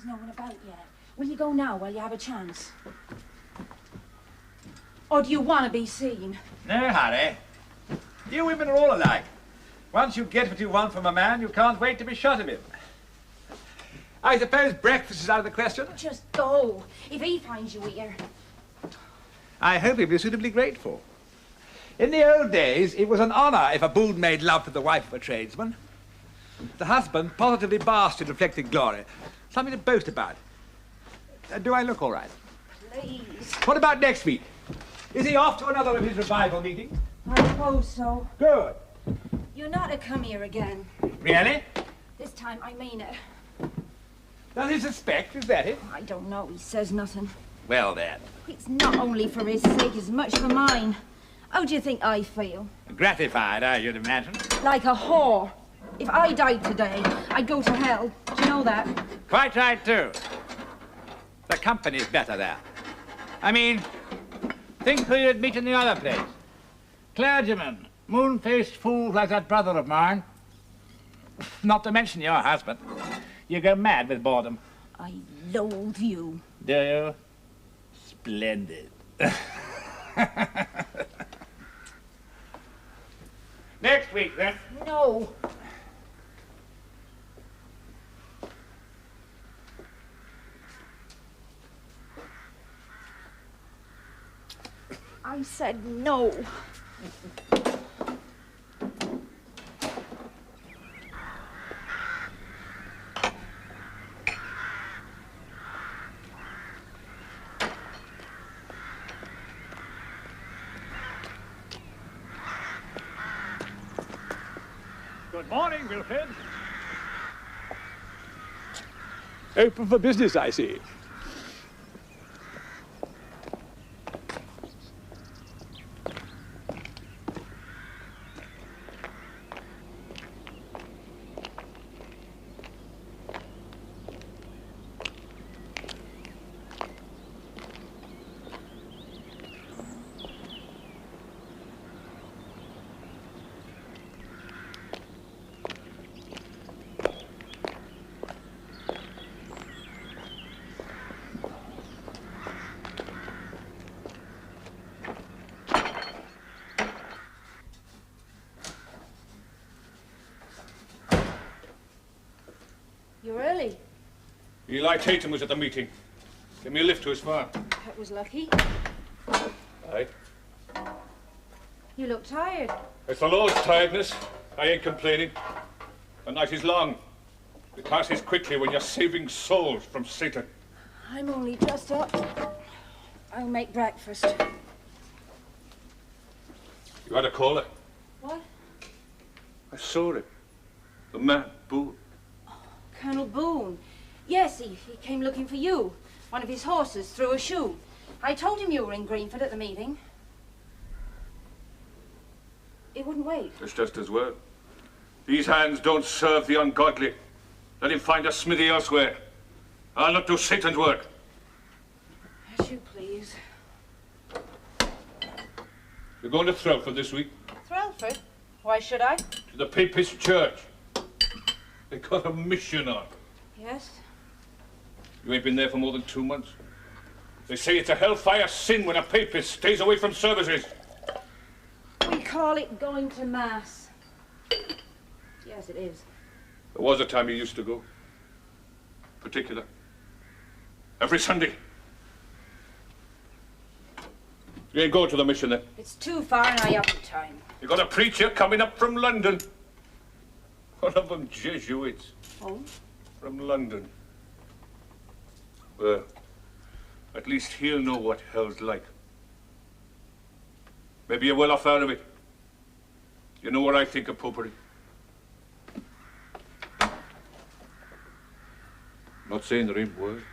there's no one about yet. Will you go now while you have a chance? Or do you want to be seen? No, Harry. You women are all alike. Once you get what you want from a man, you can't wait to be shot of him. I suppose breakfast is out of the question? Just go, if he finds you here. I hope he'll be suitably grateful. In the old days, it was an honour if a boon made love to the wife of a tradesman. The husband positively basked in reflected glory. Something to boast about. Do I look all right? Please. What about next week? Is he off to another of his revival meetings? I suppose so. Good. You're not to come here again. Really? This time, I mean it. Does he suspect? Is that it? I don't know. He says nothing. Well, then. It's not only for his sake as much for mine. How do you think I feel? Gratified, I should imagine. Like a whore. If I died today, I'd go to hell. Do you know that? Quite right, too. The company's better there. I mean, think who you'd meet in the other place. Clergymen, moon-faced fools like that brother of mine. Not to mention your husband. You go mad with boredom. I loathe you. Do you? Splendid. Next week, then. No. I said no. Good morning, Wilfred. Open for business, I see. You're early. Eli Tatum was at the meeting. Give me a lift to his farm. That was lucky. Aye. You look tired. It's the Lord's tiredness. I ain't complaining. The night is long. It passes quickly when you're saving souls from Satan. I'm only just up. I'll make breakfast. You had a caller. What? I saw him. The man, Boone. Colonel Boone. Yes, he came looking for you. One of his horses threw a shoe. I told him you were in Greenford at the meeting. He wouldn't wait. It's just as well. These hands don't serve the ungodly. Let him find a smithy elsewhere. I'll not do Satan's work. As you please. You're going to Threlford this week? Threlford? Why should I? To the Papist Church. They got a mission on. Yes? You ain't been there for more than 2 months. They say it's a hellfire sin when a papist stays away from services. We call it going to Mass. Yes, it is. There was a time you used to go. Particular. Every Sunday. You ain't going to the mission then? It's too far and I haven't time. You got a preacher coming up from London. One of them Jesuits. Oh? From London. Well, at least he'll know what hell's like. Maybe you're well off out of it. You know what I think of popery. Not saying there ain't worse.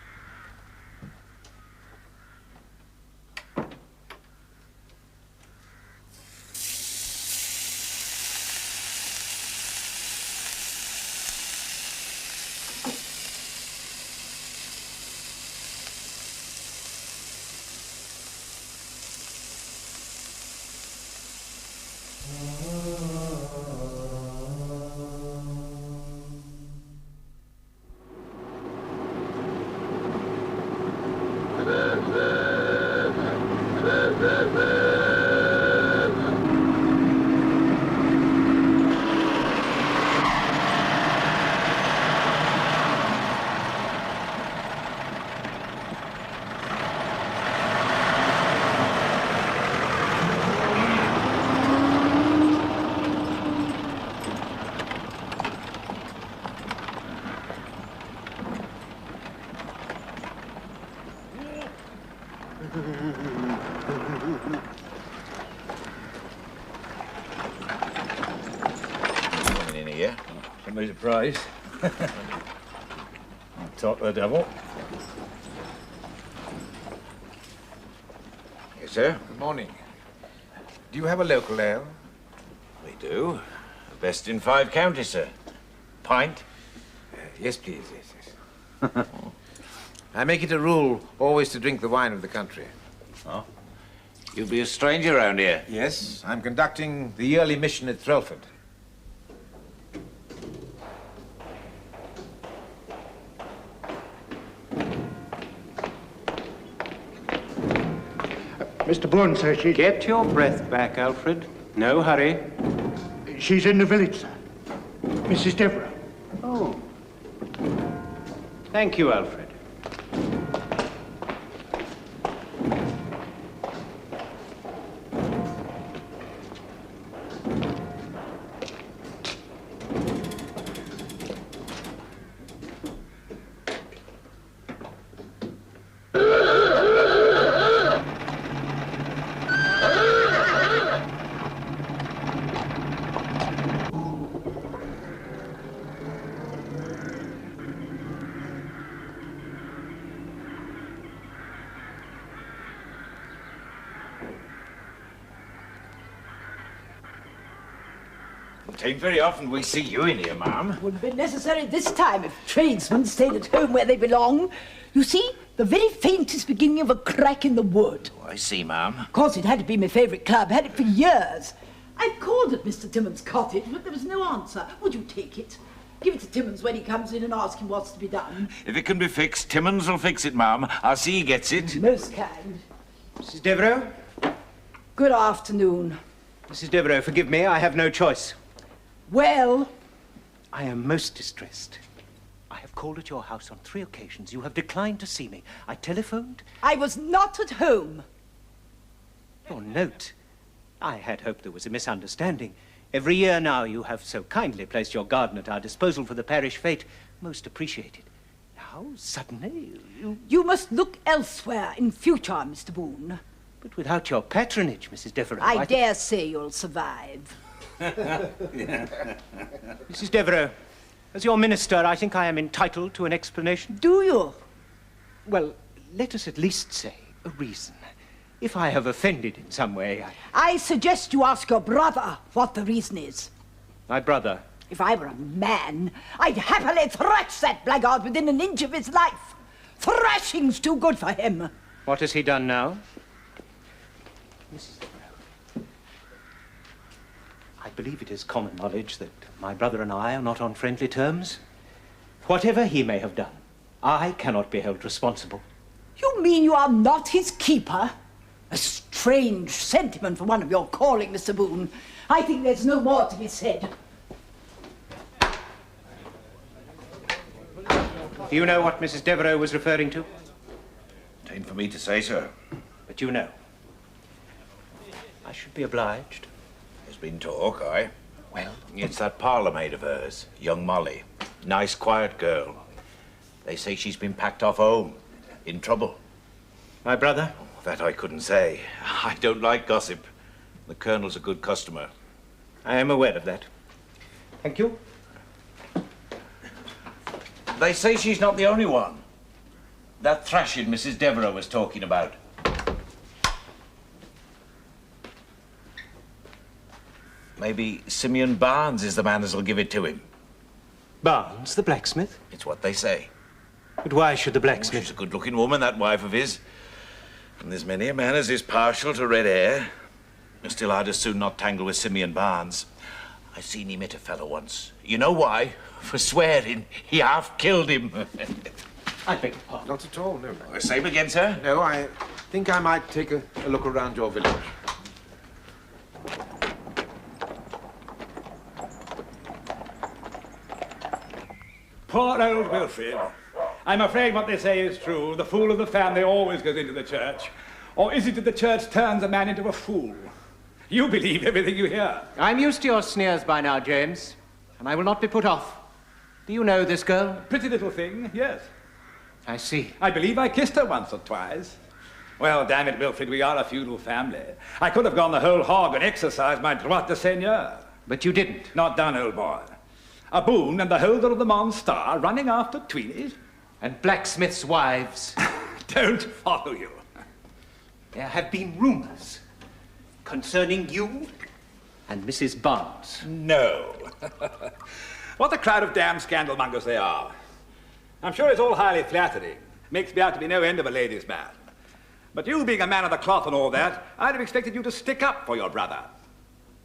Coming in here. Somebody's surprised. Talk to the devil. Yes, sir. Good morning. Do you have a local ale? We do. Best in 5 counties, sir. Pint? Yes, please. Yes. I make it a rule always to drink the wine of the country. Oh. You'll be a stranger around here. Yes, I'm conducting the yearly mission at Threlford. Mr. Bourne, sir, she... Get your breath back, Alfred. No hurry. She's in the village, sir. Mrs. Devereux. Oh. Thank you, Alfred. It ain't very often we see you in here, ma'am. Would have been necessary this time if tradesmen stayed at home where they belong. You see, the very faintest beginning of a crack in the wood. Oh, I see, ma'am. Of course, it had to be my favourite club. Had it for years. I've called at Mr. Timmons' cottage, but there was no answer. Would you take it? Give it to Timmons when he comes in and ask him what's to be done. If it can be fixed, Timmons will fix it, ma'am. I'll see he gets it. Most kind. Mrs. Devereux? Good afternoon. Mrs. Devereux, forgive me, I have no choice. Well, I am most distressed. I have called at your house on 3 occasions. You have declined to see me. I telephoned. I was not at home. Your note. I had hoped there was a misunderstanding. Every year now you have so kindly placed your garden at our disposal for the parish fete. Most appreciated. Now, suddenly, You must look elsewhere in future, Mr. Boone. But without your patronage, Mrs. Devereux... I dare say you'll survive. Mrs. Devereux, as your minister, I think I am entitled to an explanation. Do you? Well, let us at least say a reason. If I have offended in some way, I suggest you ask your brother what the reason is. My brother. If I were a man, I'd happily thrash that blackguard within an inch of his life. Thrashing's too good for him. What has he done now? Mrs. Devereux, I believe it is common knowledge that my brother and I are not on friendly terms. Whatever he may have done, I cannot be held responsible. You mean you are not his keeper? A strange sentiment for one of your calling, Mr. Boone. I think there's no more to be said. Do you know what Mrs. Devereux was referring to? It ain't for me to say, sir. But you know. I should be obliged. There's been talk, aye. Well? It's that parlour maid of hers, young Molly. Nice, quiet girl. They say she's been packed off home. In trouble. My brother? That I couldn't say. I don't like gossip. The Colonel's a good customer. I am aware of that. Thank you. They say she's not the only one. That thrashing Mrs. Devereux was talking about. Maybe Simeon Barnes is the man as'll give it to him. Barnes, the blacksmith? It's what they say. But why should the blacksmith... She's a good-looking woman, that wife of his. And there's many a man as is partial to red hair. Still, I'd as soon not tangle with Simeon Barnes. I seen him hit a fellow once. You know why? For swearing. He half killed him. I beg your pardon. Not at all, no. The same again, sir? No, I think I might take a look around your village. Poor old Wilfrid. I'm afraid what they say is true. The fool of the family always goes into the church. Or is it that the church turns a man into a fool? You believe everything you hear. I'm used to your sneers by now, James, and I will not be put off. Do you know this girl? Pretty little thing, yes. I see. I believe I kissed her once or twice. Well, damn it, Wilfrid, we are a feudal family. I could have gone the whole hog and exercised my droit de seigneur. But you didn't. Not done, old boy. A boon and the holder of the Monstar running after tweenies? And blacksmiths' wives. Don't follow you. There have been rumors concerning you and Mrs. Barnes. No. What a crowd of damn scandalmongers they are. I'm sure it's all highly flattering. Makes me out to be no end of a ladies' man. But you being a man of the cloth and all that, I'd have expected you to stick up for your brother.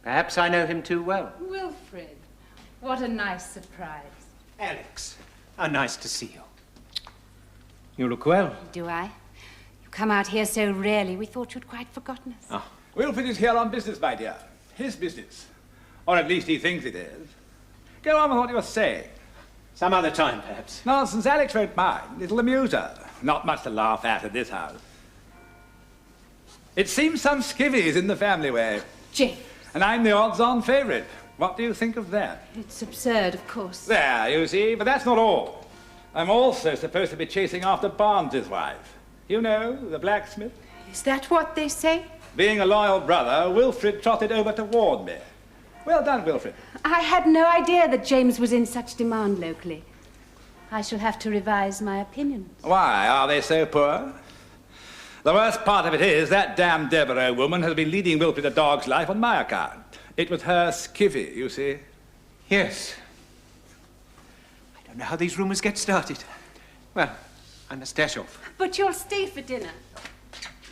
Perhaps I know him too well. Wilfrid, what a nice surprise. Alex, how nice to see you. You look well. Do I? You come out here so rarely, we thought you'd quite forgotten us. Oh. Wilfrid is here on business, my dear. His business. Or at least he thinks it is. Go on with what you were saying. Some other time, perhaps. Nonsense, Alex won't mind. It'll amuse her. Not much to laugh at in this house. It seems some skivvy's in the family way. James. And I'm the odds-on favourite. What do you think of that? It's absurd, of course. There, you see, but that's not all. I'm also supposed to be chasing after Barnes's wife. You know, the blacksmith. Is that what they say? Being a loyal brother, Wilfrid trotted over to warn me. Well done, Wilfrid. I had no idea that James was in such demand locally. I shall have to revise my opinions. Why, are they so poor? The worst part of it is that damn Devereux woman has been leading Wilfrid a dog's life on my account. It was her skivvy, you see. Yes. I don't know how these rumors get started. Well, I must dash off. But you'll stay for dinner.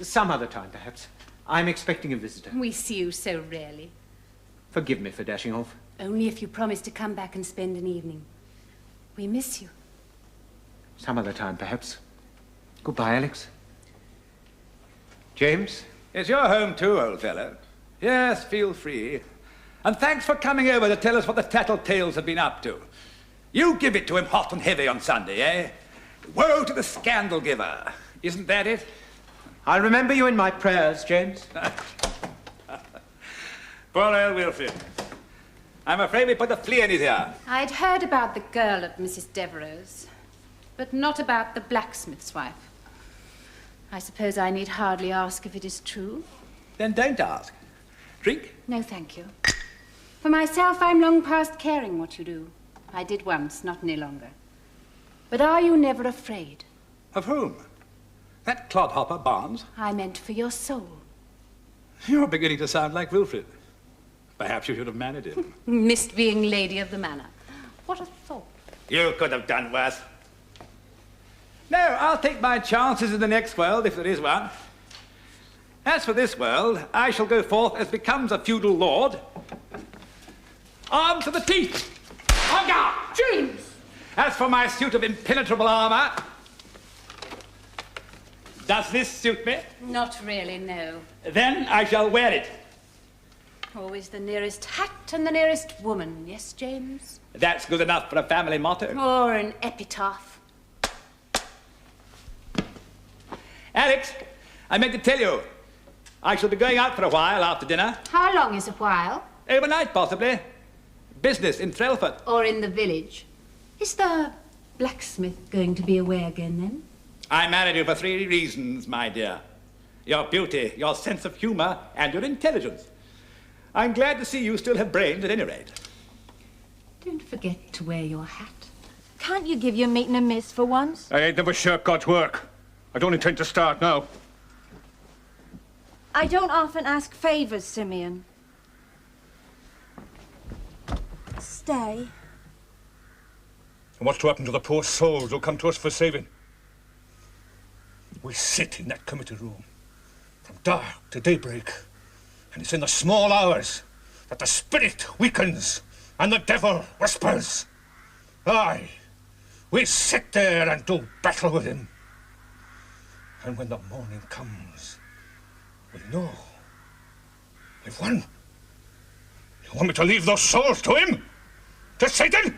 Some other time, perhaps. I'm expecting a visitor. We see you so rarely. Forgive me for dashing off. Only if you promise to come back and spend an evening. We miss you. Some other time, perhaps. Goodbye, Alex. James? It's your home too, old fellow. Yes, feel free. And thanks for coming over to tell us what the tattletales have been up to. You give it to him hot and heavy on Sunday, eh? Woe to the scandal giver. Isn't that it? I'll remember you in my prayers, James. Poor old Wilfrid. I'm afraid we put a flea in his ear. I'd heard about the girl at Mrs. Devereux's, but not about the blacksmith's wife. I suppose I need hardly ask if it is true. Then don't ask. Drink? No, thank you. For myself, I'm long past caring what you do. I did once, not any longer. But are you never afraid? Of whom? That clodhopper Barnes? I meant for your soul. You're beginning to sound like Wilfrid. Perhaps you should have married him. Missed being lady of the manor. What a thought. You could have done worse. No, I'll take my chances in the next world, if there is one. As for this world, I shall go forth as becomes a feudal lord. Armed to the teeth. On guard! James! As for my suit of impenetrable armour, does this suit me? Not really, no. Then I shall wear it. Always the nearest hat and the nearest woman, yes, James? That's good enough for a family motto. Or an epitaph. Alex, I meant to tell you, I shall be going out for a while after dinner. How long is a while? Overnight, possibly. Business in Threlford. Or in the village. Is the blacksmith going to be away again, then? I married you for 3 reasons, my dear. Your beauty, your sense of humour, and your intelligence. I'm glad to see you still have brains at any rate. Don't forget to wear your hat. Can't you give your meeting a miss for once? I ain't never shirked God's work. I don't intend to start now. I don't often ask favours, Simeon. Stay. And what's to happen to the poor souls who'll come to us for saving? We sit in that committee room from dark to daybreak, and it's in the small hours that the spirit weakens and the devil whispers. Aye, We'll sit there and do battle with him. And when the morning comes, we'll know. We've won. You want me to leave those souls to him? To Satan?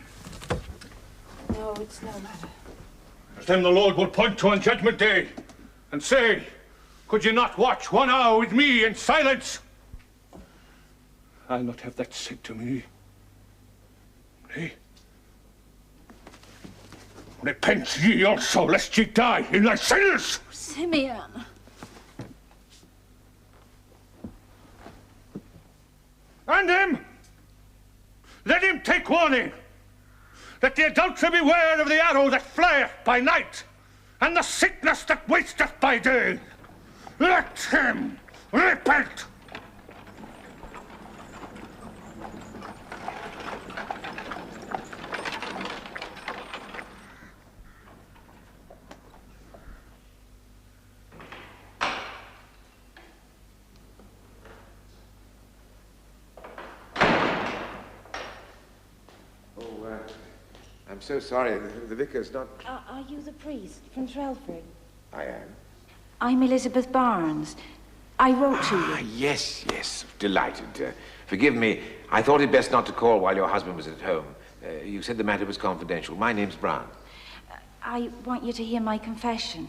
No, it's no matter. As them the Lord will point to on Judgment Day and say, could you not watch 1 hour with me in silence? I'll not have that said to me. Nay. Repent ye also, lest ye die in thy sins! Simeon. And him! Let him take warning! Let the adulterer beware of the arrow that flieth by night, and the sickness that wasteth by day! Let him repent! I'm so sorry. The vicar's not... Are you the priest from Trelford? I am. I'm Elizabeth Barnes. I wrote to you. Yes. Delighted. Forgive me. I thought it best not to call while your husband was at home. You said the matter was confidential. My name's Brown. I want you to hear my confession.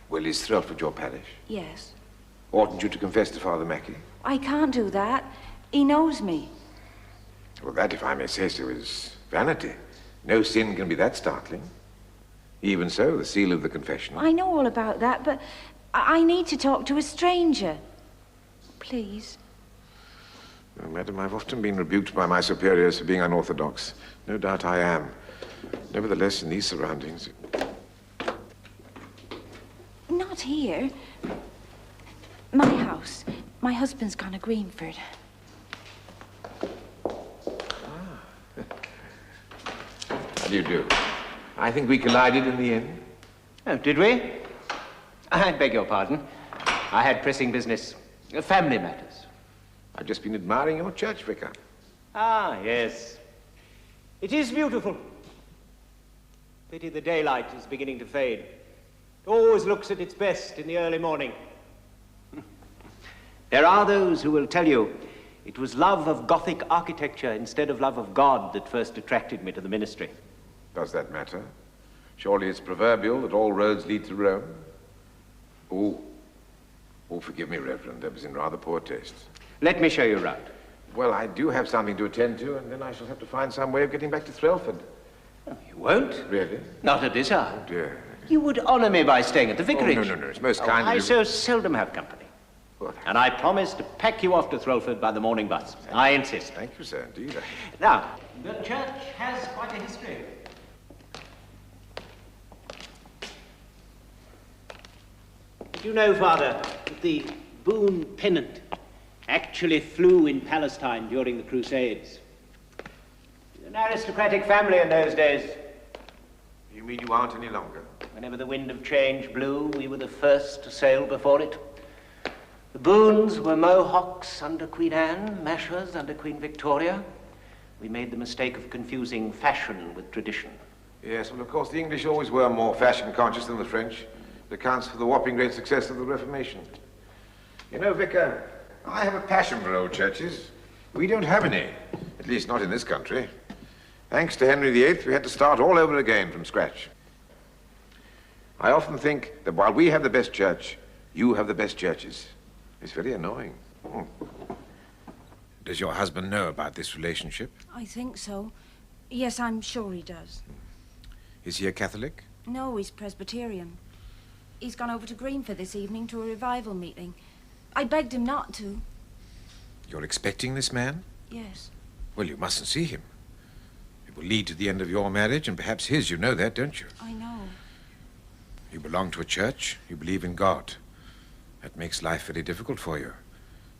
Well, is Threlford your parish? Yes. Oughtn't you to confess to Father Mackey? I can't do that. He knows me. Well, that, if I may say so, is vanity. No sin can be that startling. Even so, the seal of the confession. I know all about that, but I need to talk to a stranger. Please. No, madam, I've often been rebuked by my superiors for being unorthodox. No doubt I am. Nevertheless, in these surroundings... Not here. My house. My husband's gone to Greenford. How do you do? I think we collided in the end. Oh, did we? I beg your pardon. I had pressing business. Family matters. I've just been admiring your church, Vicar. Ah, yes. It is beautiful. Pity the daylight is beginning to fade. It always looks at its best in the early morning. There are those who will tell you it was love of Gothic architecture instead of love of God that first attracted me to the ministry. Does that matter? Surely it's proverbial that all roads lead to Rome. Oh, forgive me, Reverend. That was in rather poor taste. Let me show you round. Well, I do have something to attend to, and then I shall have to find some way of getting back to Threlford. Oh, you won't? Really? Not at this hour. Oh, dear. You would honor me by staying at the vicarage. Oh, no. It's most kind of I you. so seldom have company. Well, And I promise to pack you off to Threlford by the morning bus. I insist. thank you, sir, indeed. Now, the church has quite a history. Did you know, Father, that the Boon pennant actually flew in Palestine during the Crusades? An aristocratic family in those days. You mean you aren't any longer? Whenever the wind of change blew, we were the first to sail before it. The Boons were Mohawks under Queen Anne, Mashers under Queen Victoria. We made the mistake of confusing fashion with tradition. Yes, well, of course, the English always were more fashion-conscious than the French. It accounts for the whopping great success of the Reformation. You know, Vicar, I have a passion for old churches. We don't have any, at least not in this country. Thanks to Henry VIII, we had to start all over again from scratch. I often think that while we have the best church, you have the best churches. It's very annoying. Does your husband know about this relationship? I think so. Yes, I'm sure he does. Is he a Catholic? No, he's Presbyterian. He's gone over to Greenford this evening to a revival meeting. I begged him not to. You're expecting this man? Yes. Well, you mustn't see him. It will lead to the end of your marriage and perhaps his. You know that, don't you? I know. You belong to a church. You believe in God. That makes life very difficult for you.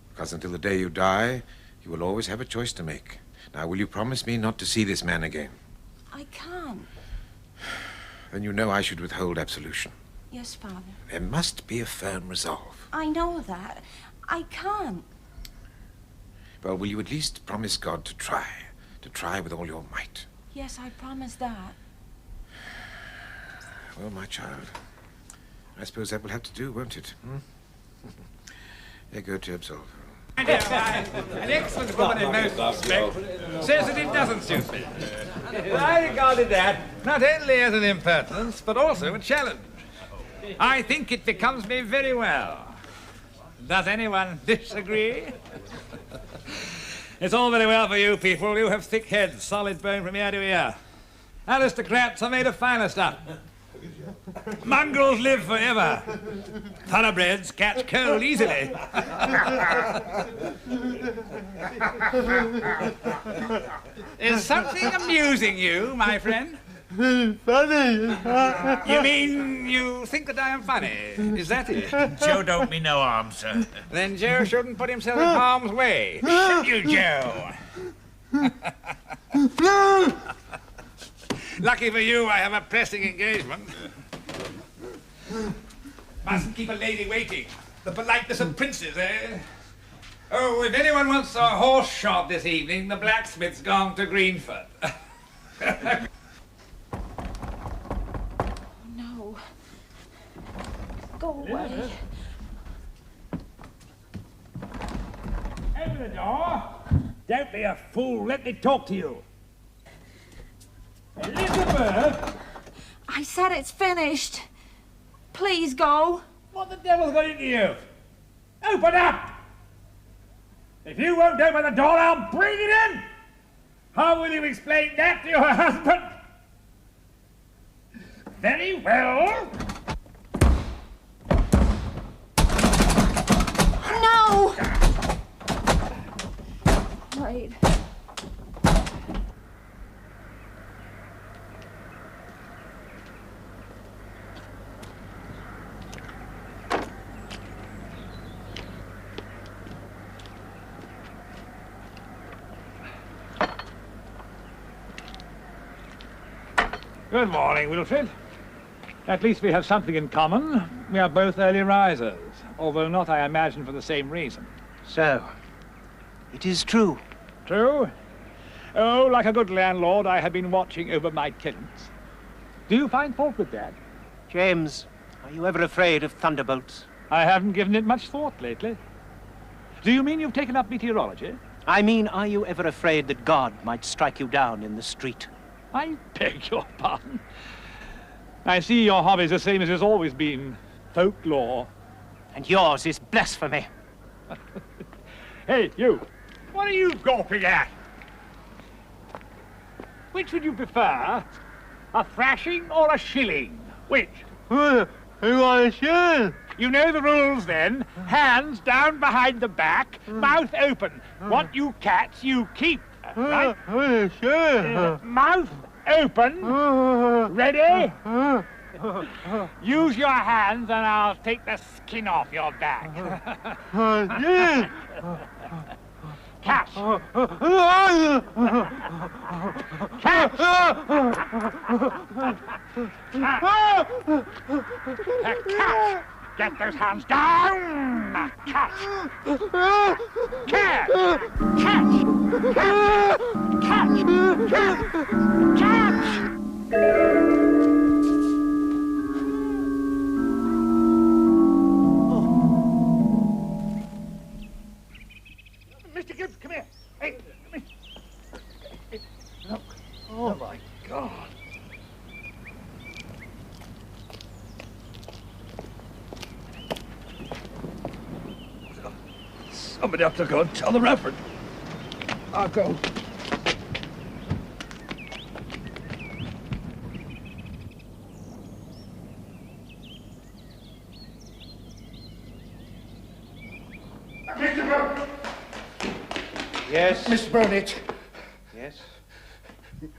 Because until the day you die, you will always have a choice to make. Now, will you promise me not to see this man again? I can't. Then you know I should withhold absolution. Yes, Father. There must be a firm resolve. I know that. I can't. Well, will you at least promise God to try with all your might? Yes, I promise that. Well, my child, I suppose that will have to do, won't it? There go to absolve. An excellent woman in most respects says that it doesn't suit me. I regarded that not only as an impertinence, but also a challenge. I think it becomes me very well. Does anyone disagree? It's all very well for you people. You have thick heads, solid bone from ear to ear. Aristocrats are made of finer stuff. Mongrels live forever. Thoroughbreds catch cold easily. Is something amusing you, my friend? Funny. You mean you think that I am funny? Is that it? Joe don't mean no harm, sir. Then Joe shouldn't put himself in harm's way. Should you, Joe? Lucky for you, I have a pressing engagement. Mustn't keep a lady waiting. The politeness of princes, eh? Oh, if anyone wants a horse shod this evening, the blacksmith's gone to Greenford. No. Go away. Open the door. Don't be a fool. Let me talk to you. Elizabeth! I said it's finished. Please go. What the devil's got into you? Open up! If you won't open the door, I'll bring it in! How will you explain that to your husband? Very well. No! Wait. Good morning, Wilfred. At least we have something in common. We are both early risers, although not, I imagine, for the same reason. So, it is true. True? Oh, like a good landlord, I have been watching over my tenants. Do you find fault with that? James, are you ever afraid of thunderbolts? I haven't given it much thought lately. Do you mean you've taken up meteorology? I mean, are you ever afraid that God might strike you down in the street? I beg your pardon. I see your hobby's the same as it's always been. Folklore. And yours is blasphemy. Hey, you. What are you gawping at? Which would you prefer? A thrashing or a shilling? Which? I want a shilling. You know the rules then. Hands down behind the back, mouth open. What you catch, you keep. Right? Mouth open. Ready? Use your hands and I'll take the skin off your back. Catch! Catch! Catch! Get those hands down! Catch! Catch! Catch! Catch! Catch! Catch! Mr. Gibbs, come here. Hey, look. Oh, my God. Somebody have to go and tell the Reverend. I'll go. Mr. Burnett. Yes? Mr. Burnett. Yes?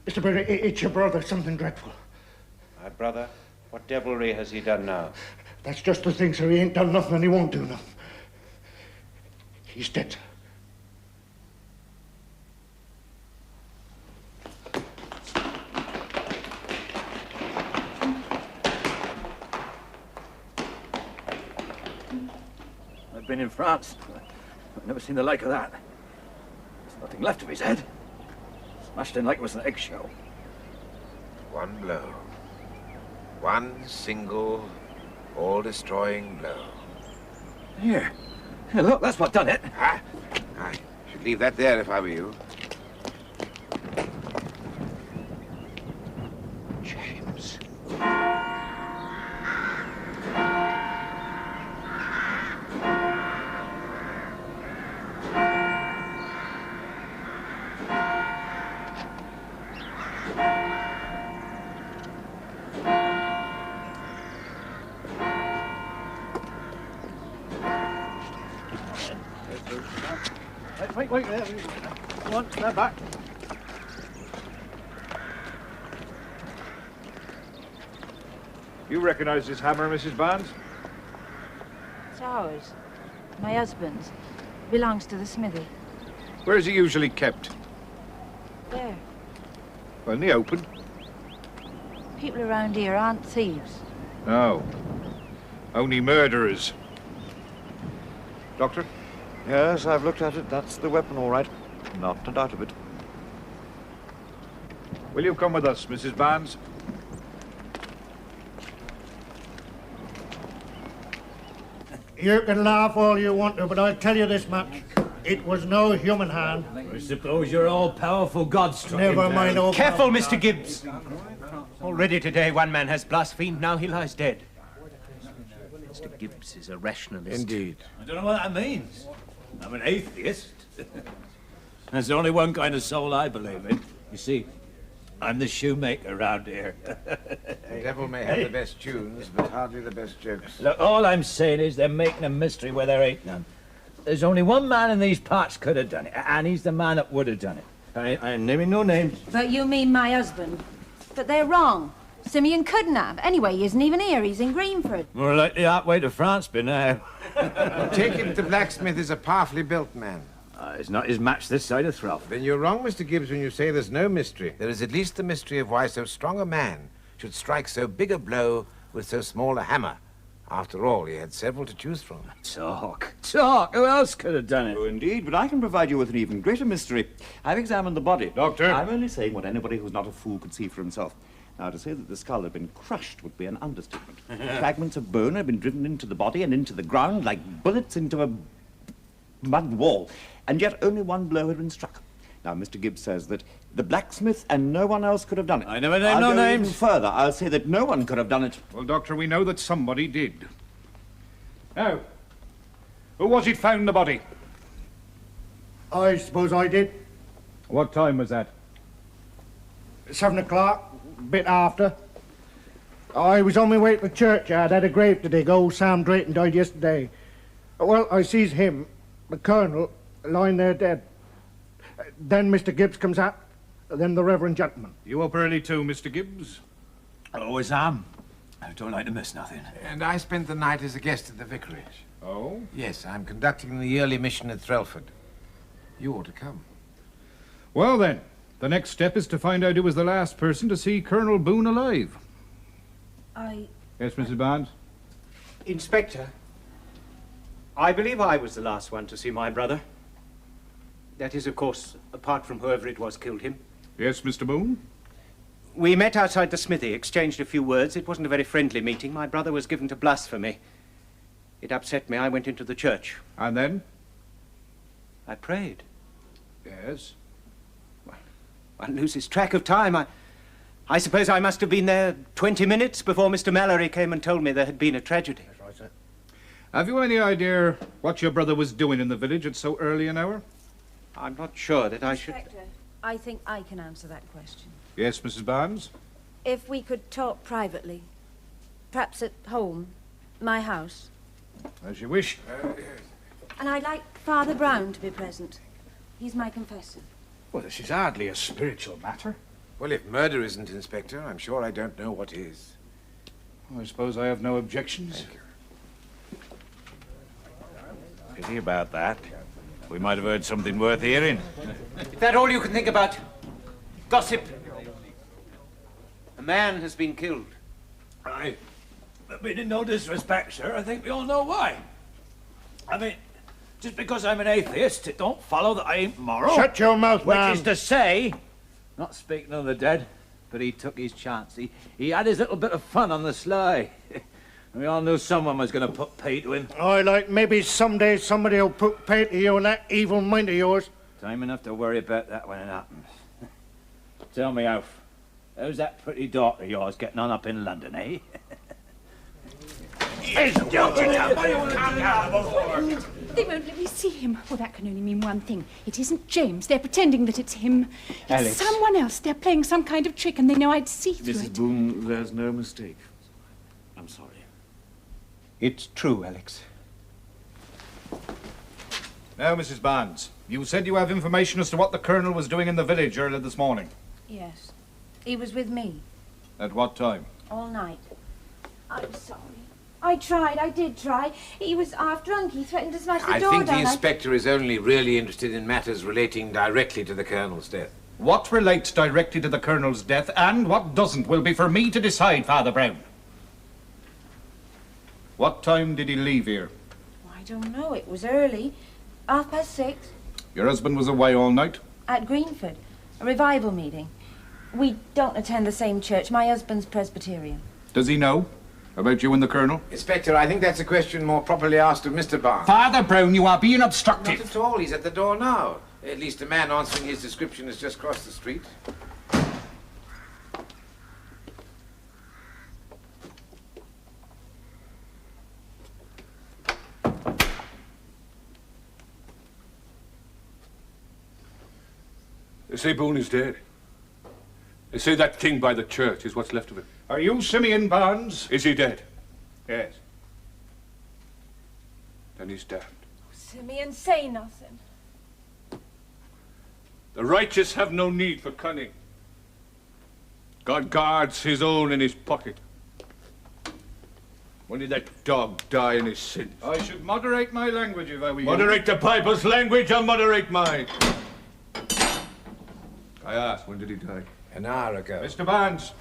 Mr. Burnett, it's your brother, something dreadful. My brother? What devilry has he done now? That's just the thing, sir. He ain't done nothing and he won't do nothing. He's dead, sir. I've been in France. I've never seen the like of that. There's nothing left of his head. Smashed in like it was an eggshell. One blow. One single, all-destroying blow. Here, look, that's what done it. Ah, I should leave that there if I were you. James. Wait, there. Come on, stand back. You recognize this hammer, Mrs. Barnes? It's ours. My husband's. Belongs to the smithy. Where is it usually kept? There. Well, in the open? People around here aren't thieves. No. Only murderers. Doctor? Yes, I've looked at it. That's the weapon, all right. Not a doubt of it. Will you come with us, Mrs. Barnes? You can laugh all you want to, but I'll tell you this much. It was no human hand. I suppose you're all-powerful God-struck. Never mind all... Careful, Mr. Gibbs. Already today one man has blasphemed, now he lies dead. Mr. Gibbs is a rationalist. Indeed. I don't know what that means. I'm an atheist. There's only one kind of soul I believe in. You see, I'm the shoemaker around here. The devil may have the best tunes, but hardly the best jokes. Look, all I'm saying is they're making a mystery where there ain't none. There's only one man in these parts could have done it, and he's the man that would have done it. I ain't naming no names. But you mean my husband. But they're wrong. Simeon couldn't have. Anyway, he isn't even here. He's in Greenford. More likely halfway to France by now. Take him to blacksmith is a powerfully built man. It's not his match this side of Throff. Then you're wrong, Mr. Gibbs, when you say there's no mystery. There is at least the mystery of why so strong a man should strike so big a blow with so small a hammer. After all, he had several to choose from. Talk. Who else could have done it? Oh, indeed, but I can provide you with an even greater mystery. I've examined the body. Doctor? I'm only saying what anybody who's not a fool could see for himself. Now, to say that the skull had been crushed would be an understatement. Fragments of bone had been driven into the body and into the ground like bullets into a mud wall, and yet only one blow had been struck. Now, Mr. Gibbs says that the blacksmith and no one else could have done it. I never named I'll no go names. even further. I'll say that no one could have done it. Well, Doctor, we know that somebody did. Now, who was it found the body? I suppose I did. What time was that? 7 o'clock, bit after. I was on my way to the churchyard, had a grave to dig. Old Sam Drayton died yesterday. Well, I sees him, the colonel, lying there dead. Then Mr. Gibbs comes out, then the reverend gentleman. You up early too, Mr. Gibbs? Always am. I don't like to miss nothing. And I spent the night as a guest at the vicarage. Oh? Yes, I'm conducting the yearly mission at Threlford. You ought to come. Well, then, the next step is to find out who was the last person to see Colonel Boone alive. Yes, Mrs. Barnes? Inspector, I believe I was the last one to see my brother. That is, of course, apart from whoever it was killed him. Yes, Mr. Boone? We met outside the smithy, exchanged a few words. It wasn't a very friendly meeting. My brother was given to blasphemy. It upset me. I went into the church. And then? I prayed. Yes. One loses track of time. I suppose I must have been there 20 minutes before Mr. Mallory came and told me there had been a tragedy. That's right, sir. Have you any idea what your brother was doing in the village at so early an hour? I'm not sure that I should... Inspector, I think I can answer that question. Yes, Mrs. Barnes? If we could talk privately, perhaps at home, my house. As you wish. And I'd like Father Brown to be present. He's my confessor. Well, this is hardly a spiritual matter. Well, if murder isn't, Inspector, I'm sure I don't know what is. I suppose I have no objections. Thank you. Pity about that. We might have heard something worth hearing. Is that all you can think about? Gossip. A man has been killed. I mean, in no disrespect, sir, I think we all know why. I mean, just because I'm an atheist, it don't follow that I ain't moral. Shut your mouth, Which man. is to say, not speaking of the dead, but he took his chance. He had his little bit of fun on the sly. We all knew someone was going to put pay to him. I like maybe someday somebody will put pay to you and that evil mind of yours. Time enough to worry about that when it happens. Tell me, Alf, how's that pretty daughter of yours getting on up in London, eh? They won't let me see him. Well, that can only mean one thing. It isn't James. They're pretending that it's him. It's Alex. someone else. They're playing some kind of trick, and they know I'd see through Mrs. it. Boone, there's no mistake. I'm sorry. It's true, Alex. Now, Mrs. Barnes, you said you have information as to what the Colonel was doing in the village early this morning. Yes. He was with me At what time? all night. I'm sorry. I did try. He was half drunk. He threatened to smash the I door think the down. inspector is only really interested in matters relating directly to the Colonel's death. What relates directly to the Colonel's death and what doesn't will be for me to decide, Father Brown. What time did he leave here? I don't know. It was early. 6:30. Your husband was away all night? At Greenford. A revival meeting. We don't attend the same church. My husband's Presbyterian. Does he know about you and the Colonel? Inspector, I think that's a question more properly asked of Mr. Barnes. Father Brown, you are being obstructive. Not at all. He's at the door now. At least the man answering his description has just crossed the street. They say Boone is dead. They say that thing by the church is what's left of him. Are you Simeon Barnes? Is he dead? Yes. Then he's damned. Simeon, say nothing. The righteous have no need for cunning. God guards his own in his pocket. When did that dog die in his sins? I should moderate my language if I were you. Moderate the Bible's language, I'll moderate mine. I asked, when did he die? An hour ago. Mr. Barnes,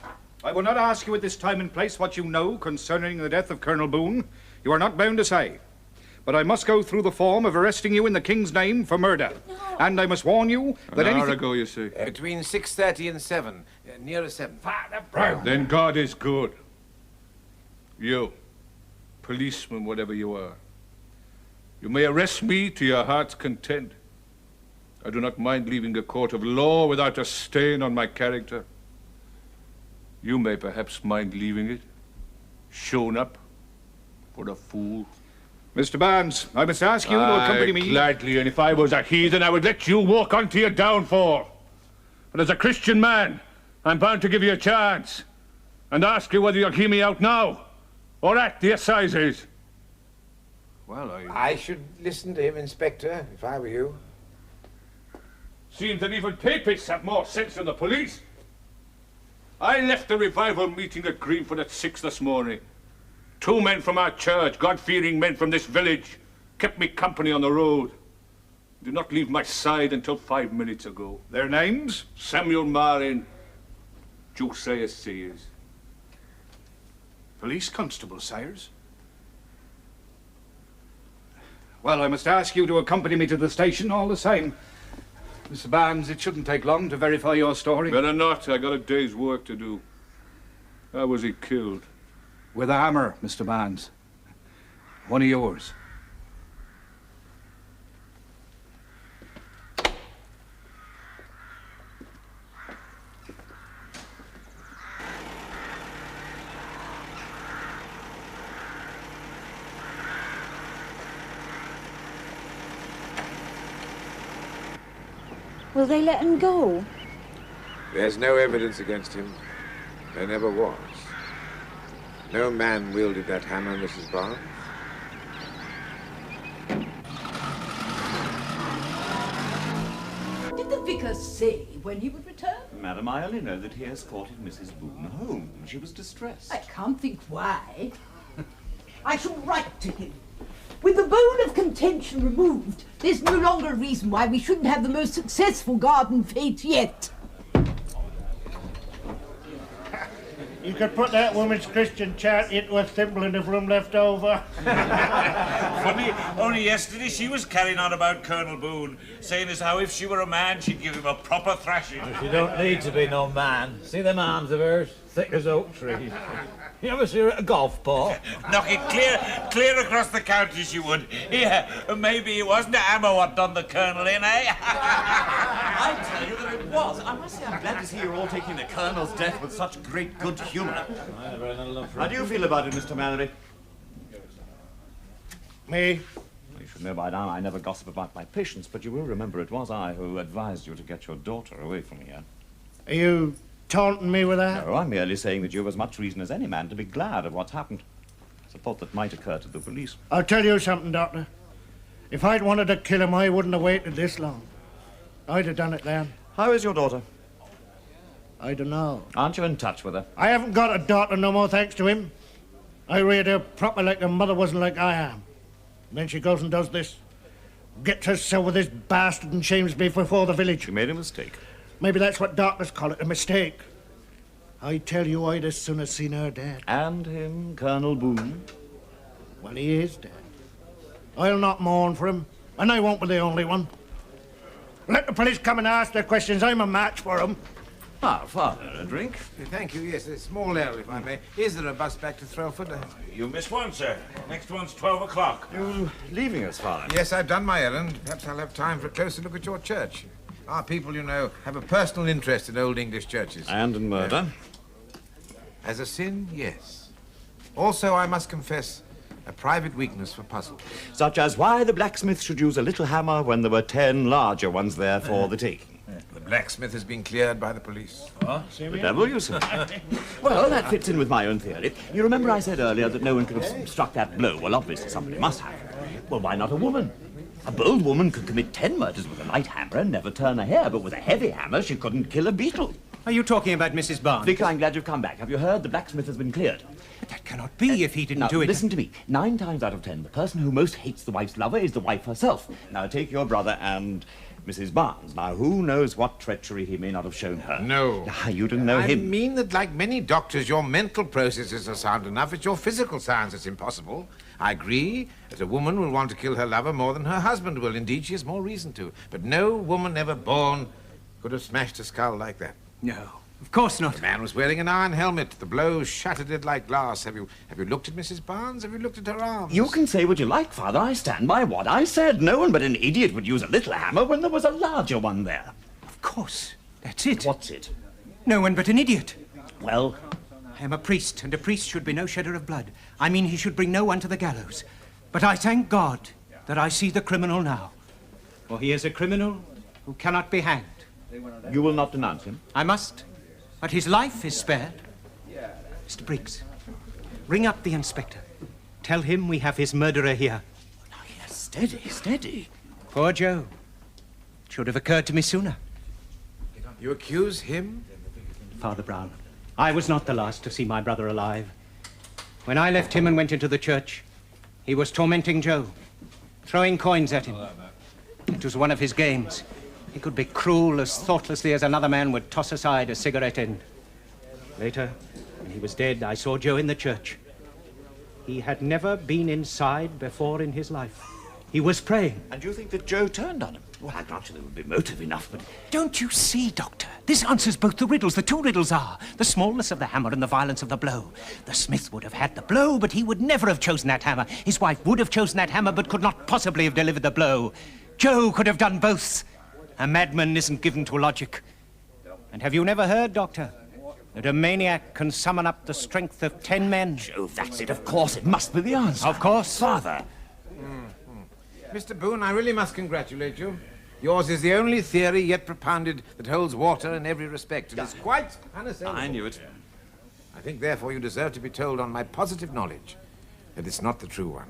I will not ask you at this time and place what you know concerning the death of Colonel Boone. You are not bound to say. But I must go through the form of arresting you in the King's name for murder. No. And I must warn you that An hour ago, you say? Between 6:30 and 7. Nearer 7. Father Brown! Then God is good. You, policeman, whatever you are, you may arrest me to your heart's content. I do not mind leaving a court of law without a stain on my character. You may perhaps mind leaving it, shown up for a fool. Mr. Barnes, I must ask you to accompany me. Gladly, and if I was a heathen, I would let you walk onto your downfall. But as a Christian man, I'm bound to give you a chance and ask you whether you'll hear me out now or at the assizes. Well, I should listen to him, Inspector, if I were you. Seems that even papists have more sense than the police. I left the revival meeting at Greenford at 6 this morning. 2 men from our church, God-fearing men from this village, kept me company on the road. Did not leave my side until 5 minutes ago. Their names? Samuel Marin, Josiah Sears. Police constable, sires. Well, I must ask you to accompany me to the station all the same. Mr. Barnes, it shouldn't take long to verify your story. Better not. I got a day's work to do. How was he killed? With a hammer, Mr. Barnes. One of yours. Will they let him go? There's no evidence against him. There never was. No man wielded that hammer, Mrs. Barnes. Did the vicar say when he would return? Madam, I only know that he escorted Mrs. Boone home. She was distressed. I can't think why. I shall write to him. With the bone of contention removed, there's no longer a reason why we shouldn't have the most successful garden fete yet. You could put that woman's Christian chant into a thimble and have room left over. Funny, only yesterday she was carrying on about Colonel Boone, saying as how if she were a man, she'd give him a proper thrashing. She don't need to be no man. See them arms of hers, thick as oak trees. You ever see her at a golf ball? Knock it clear across the county, she would. Yeah, maybe it wasn't a hammer what done the Colonel in, eh? I tell you that it was. I must say I'm glad to see you're all taking the Colonel's death with such great good humour. How do you feel about it, Mr. Mallory? Me? You should know by now I never gossip about my patients, but you will remember it was I who advised you to get your daughter away from here. Are you taunting me with that? No, I'm merely saying that you have as much reason as any man to be glad of what's happened. It's a thought that might occur to the police. I'll tell you something, Doctor. If I'd wanted to kill him, I wouldn't have waited this long. I'd have done it then. How is your daughter? I don't know. Aren't you in touch with her? I haven't got a daughter no more, thanks to him. I reared her proper like her mother wasn't like I am. And then she goes and does this. Gets herself with this bastard and shames me before the village. She made a mistake. Maybe that's what doctors call it, a mistake. I tell you, I'd as soon have seen her dead. And him, Colonel Boone? Well, he is dead. I'll not mourn for him, and I won't be the only one. Let the police come and ask their questions. I'm a match for them. Ah, Father, a drink? Thank you, yes, a small ale, if I may. Is there a bus back to Threlford? You missed one, sir. Next one's 12 o'clock. You leaving us, Father? Yes, I've done my errand. Perhaps I'll have time for a closer look at your church. Our people, you know, have a personal interest in old English churches. And in murder? As a sin, yes. Also, I must confess, a private weakness for puzzles. Such as why the blacksmith should use a little hammer when there were 10 larger ones there for the taking. The blacksmith has been cleared by the police. Oh, the devil, you say? Well, that fits in with my own theory. You remember I said earlier that no one could have struck that blow? Well, obviously somebody must have. Well, why not a woman? A bold woman could commit 10 murders with a light hammer and never turn a hair, but with a heavy hammer she couldn't kill a beetle. Are you talking about Mrs. Barnes? Vicar, I'm glad you've come back. Have you heard? The blacksmith has been cleared. But that cannot be if he didn't now, do it. Listen to me. 9 times out of 10, the person who most hates the wife's lover is the wife herself. Now, take your brother and Mrs. Barnes. Now, who knows what treachery he may not have shown her? No. You didn't know him. I mean that, like many doctors, your mental processes are sound enough. It's your physical science that's impossible. I agree that a woman will want to kill her lover more than her husband will. Indeed, she has more reason to. But no woman ever born could have smashed a skull like that. No, of course not. The man was wearing an iron helmet. The blow shattered it like glass. Have you looked at Mrs. Barnes? Have you looked at her arms? You can say what you like, Father. I stand by what I said. No one but an idiot would use a little hammer when there was a larger one there. Of course. That's it. What's it? No one but an idiot. Well, I am a priest, and a priest should be no shedder of blood. I mean, he should bring no one to the gallows. But I thank God that I see the criminal now. For he is a criminal who cannot be hanged. You will not denounce him? I must. But his life is spared. Mr. Briggs, ring up the inspector. Tell him we have his murderer here. Now, yes, steady, steady. Poor Joe. It should have occurred to me sooner. You accuse him? Father Brown, I was not the last to see my brother alive. When I left him and went into the church, he was tormenting Joe, throwing coins at him. It was one of his games. He could be cruel as thoughtlessly as another man would toss aside a cigarette end. Later, when he was dead, I saw Joe in the church. He had never been inside before in his life. He was praying. And you think that Joe turned on him? Well, I'm not sure there would be motive enough, but... Don't you see, Doctor? This answers both the riddles. The 2 riddles are the smallness of the hammer and the violence of the blow. The smith would have had the blow, but he would never have chosen that hammer. His wife would have chosen that hammer, but could not possibly have delivered the blow. Joe could have done both. A madman isn't given to logic. And have you never heard, Doctor, that a maniac can summon up the strength of 10 men? Joe, that's it. Of course, it must be the answer. Of course. Father. Mr. Boone, I really must congratulate you. Yours is the only theory yet propounded that holds water in every respect. It is quite unassailable. I knew it. I think, therefore, you deserve to be told on my positive knowledge that it's not the true one.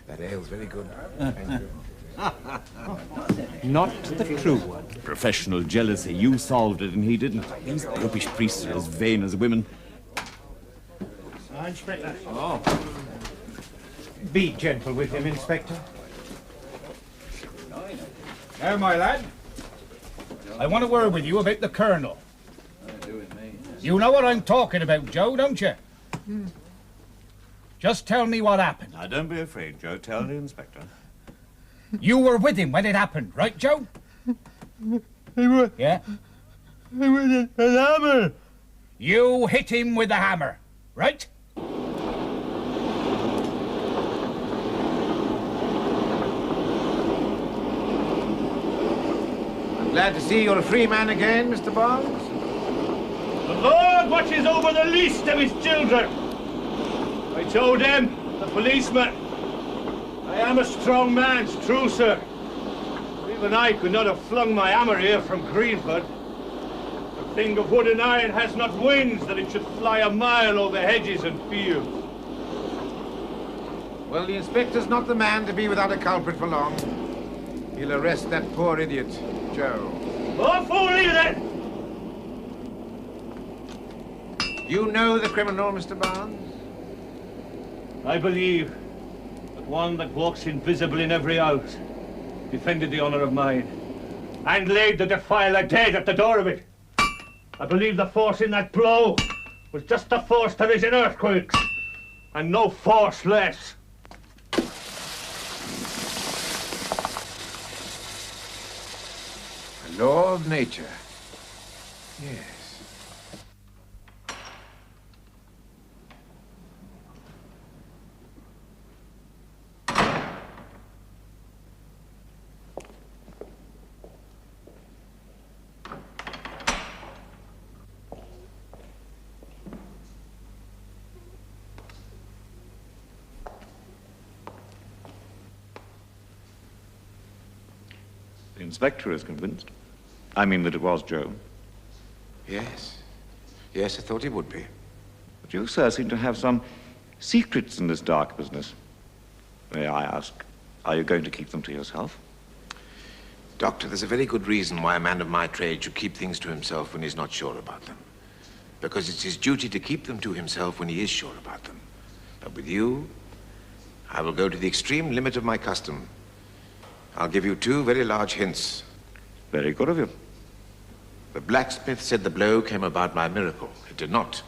That ale's very good. Thank you. Not the true one. Professional jealousy. You solved it and he didn't. These popish priests are as vain as women. Inspector. Oh. Be gentle with him, Inspector. Now, my lad, I want a word with you about the Colonel. You know what I'm talking about, Joe, don't you? Just tell me what happened. Now, don't be afraid, Joe. Tell the inspector. You were with him when it happened, right, Joe? Yeah? I with a hammer. You hit him with a hammer, right? Glad to see you're a free man again, Mr. Barnes. The Lord watches over the least of his children. I told him, the policeman, I am a strong man, it's true, sir. Even I could not have flung my hammer here from Greenford. The thing of wood and iron has not wings that it should fly a mile over hedges and fields. Well, the inspector's not the man to be without a culprit for long. He'll arrest that poor idiot, Joe. Oh, foolie then! You know the criminal, Mr. Barnes? I believe that one that walks invisible in every house defended the honor of mine and laid the defiler dead at the door of it. I believe the force in that blow was just the force there is in earthquakes, and no force less. A law of nature. Yes. The inspector is convinced. I mean that it was Joe. Yes. Yes, I thought he would be. But you, sir, seem to have some secrets in this dark business. May I ask, are you going to keep them to yourself? Doctor, there's a very good reason why a man of my trade should keep things to himself when he's not sure about them. Because it's his duty to keep them to himself when he is sure about them. But with you, I will go to the extreme limit of my custom. I'll give you two very large hints. Very good of you. The blacksmith said the blow came about by miracle. It did not,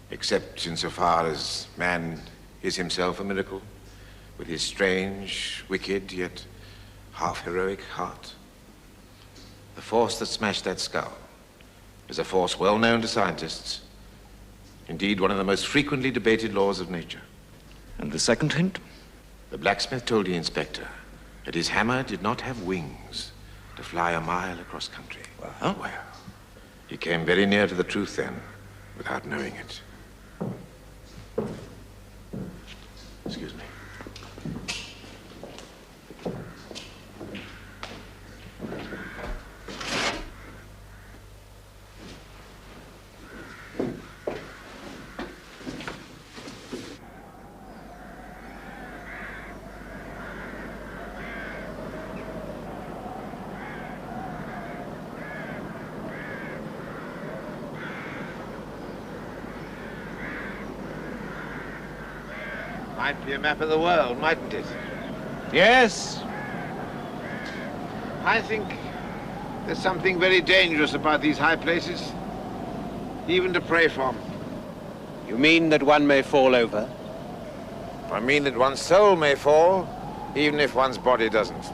except insofar as man is himself a miracle, with his strange, wicked, yet half-heroic heart. The force that smashed that skull is a force well known to scientists. Indeed, one of the most frequently debated laws of nature. And the second hint? The blacksmith told the inspector that his hammer did not have wings to fly a mile across country. Well, he came very near to the truth then, without knowing it. Excuse me. Might be a map of the world, mightn't it? Yes. I think there's something very dangerous about these high places, even to pray from. You mean that one may fall over? I mean that one's soul may fall, even if one's body doesn't.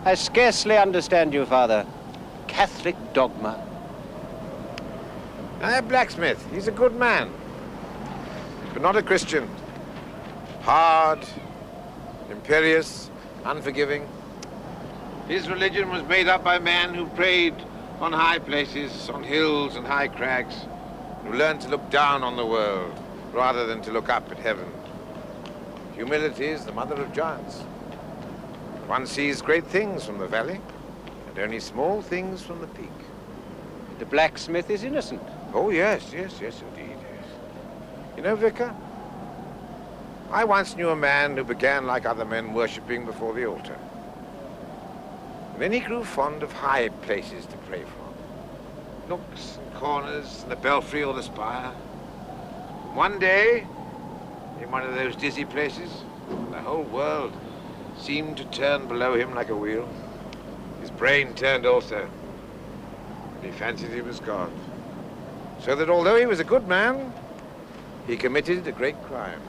I scarcely understand you, Father. Catholic dogma. And that blacksmith, he's a good man, but not a Christian. Hard, imperious, unforgiving. His religion was made up by men who prayed on high places, on hills and high crags, who learned to look down on the world rather than to look up at heaven. Humility is the mother of giants. One sees great things from the valley and only small things from the peak. The blacksmith is innocent. Oh, yes, yes, yes, indeed, yes. You know, Vicar, I once knew a man who began like other men worshipping before the altar. And then he grew fond of high places to pray from. Nooks and corners and the belfry or the spire. One day, in one of those dizzy places, the whole world seemed to turn below him like a wheel. His brain turned also. And he fancied he was God. So that although he was a good man, he committed a great crime.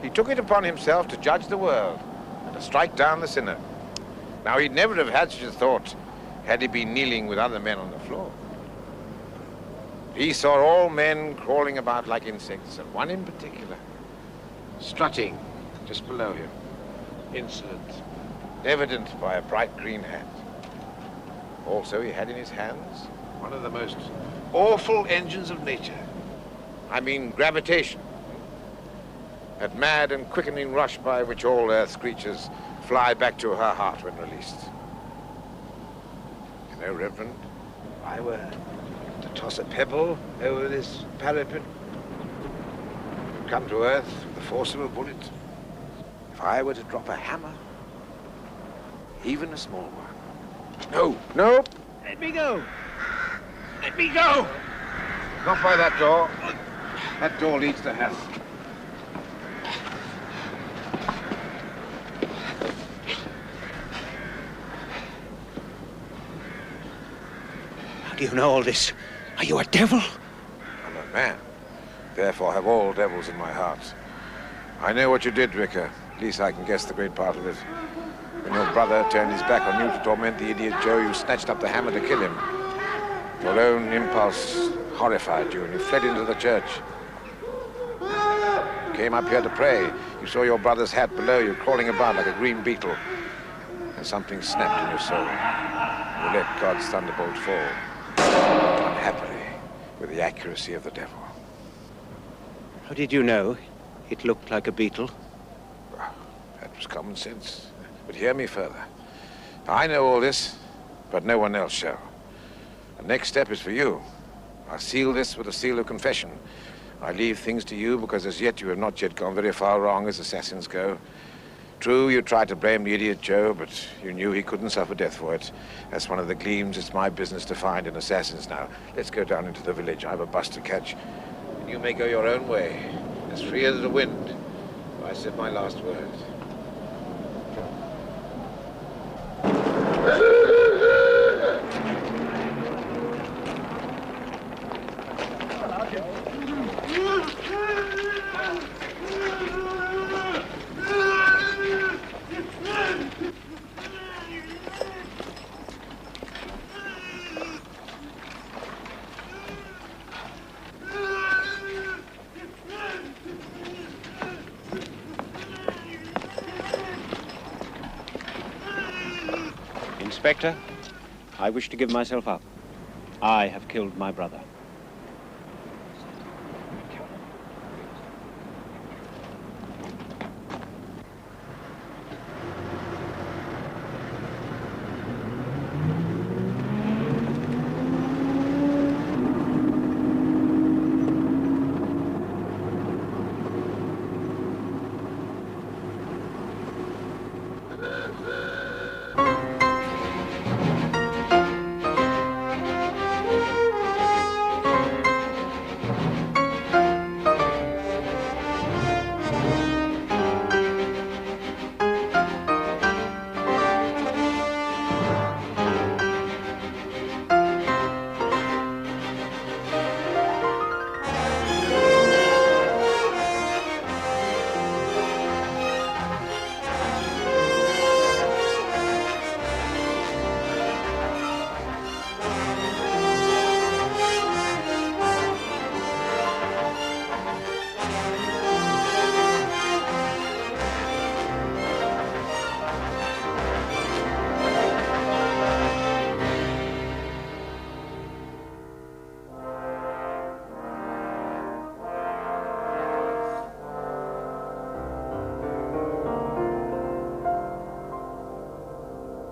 He took it upon himself to judge the world and to strike down the sinner. Now, he'd never have had such a thought had he been kneeling with other men on the floor. He saw all men crawling about like insects, and one in particular, strutting just below him, insolent, evident by a bright green hat. Also, he had in his hands one of the most awful engines of nature. I mean, gravitation. That mad and quickening rush by which all Earth's creatures fly back to her heart when released. You know, Reverend, if I were to toss a pebble over this parapet, it would come to Earth with the force of a bullet. If I were to drop a hammer, even a small one. No, no! Let me go! Let me go! Not by that door. That door leads to hell. How do you know all this? Are you a devil? I'm a man. Therefore have all devils in my heart. I know what you did, Vicar. At least I can guess the great part of it. When your brother turned his back on you to torment the idiot Joe, you snatched up the hammer to kill him. Your own impulse horrified you, and you fled into the church. You came up here to pray. You saw your brother's hat below you, crawling about like a green beetle. And something snapped in your soul. You let God's thunderbolt fall. Unhappily, with the accuracy of the devil. How did you know it looked like a beetle? Well, that was common sense. But hear me further. I know all this, but no one else shall. The next step is for you. I seal this with a seal of confession. I leave things to you because as yet you have not yet gone very far wrong as assassins go. True, you tried to blame the idiot Joe, but you knew he couldn't suffer death for it. That's one of the gleams it's my business to find in assassins now. Let's go down into the village. I have a bus to catch. And you may go your own way, as free as the wind. I said my last word. Inspector, I wish to give myself up. I have killed my brother.